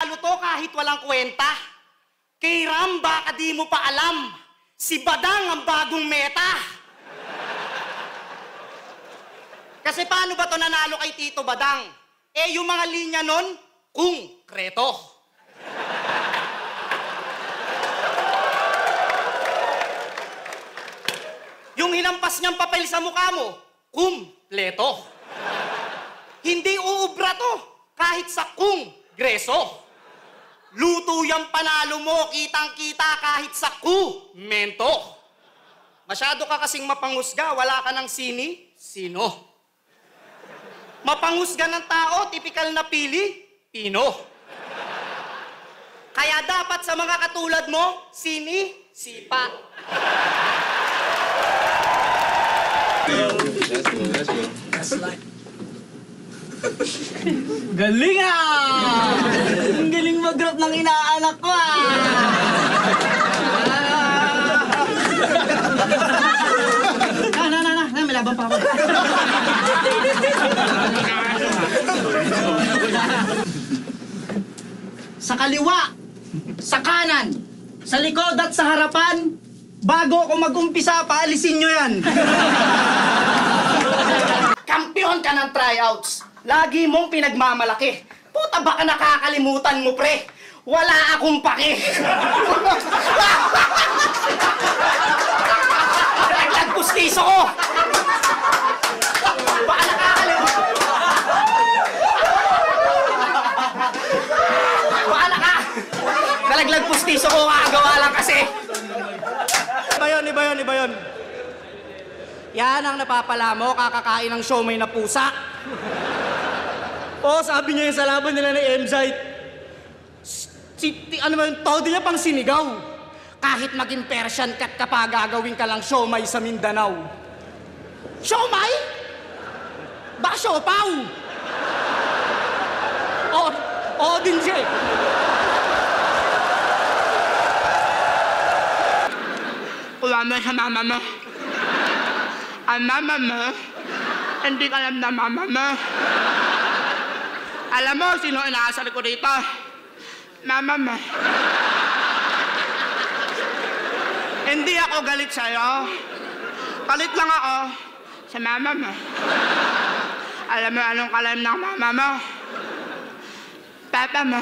panalo to kahit walang kwenta. Kay Ram, baka di mo pa alam, si Badang ang bagong meta. Kasi paano ba to nanalo kay Tito Badang? Eh, yung mga linya nun, konkreto. Yung hinampas niyang papel sa mukha mo, kumpleto. Hindi uubra to, kahit sa kongreso. Luto yung panalo mo, kitang-kita kahit sa kumento. Masyado ka kasing mapangusga, wala ka ng sino. Mapangusga ng tao, tipikal na Pilipino. Kaya dapat sa mga katulad mo, sipa. Let's go. That's like... Galing ah! Ang galing mag-rap ng inaanak ko ah! May laban pa ako. Sa kaliwa, sa kanan, sa likod at sa harapan, bago ako mag-umpisa, paalisin nyo yan. Kampiyon ka ng tryouts. Lagi mong pinagmamalaki. Puta, baka nakakalimutan mo, pre. Wala akong pake. Nagpustiso ko. Baka nakakalimutan. Nalaglag pustiso ko, kakagawa lang kasi. Iba yun. Yan ang napapala mo, kakakain ng siomay na pusa. Oo, sabi niya yung sa laban nila ni Emzite. Ano ba yung todo niya pang sinigaw? Kahit maging Persian cat ka pa, gagawin ka lang siomay sa Mindanao. Siomay? Baka siopaw? Oo din siya. Kuha mo sa mama mo. Ang mama mo, hindi ka alam na mama mo. Alam mo sino inaasar ko dito? Mama mo. Hindi ako galit sa'yo. Galit lang ako sa mama mo. Alam mo anong kalam ng mama mo? Papa mo.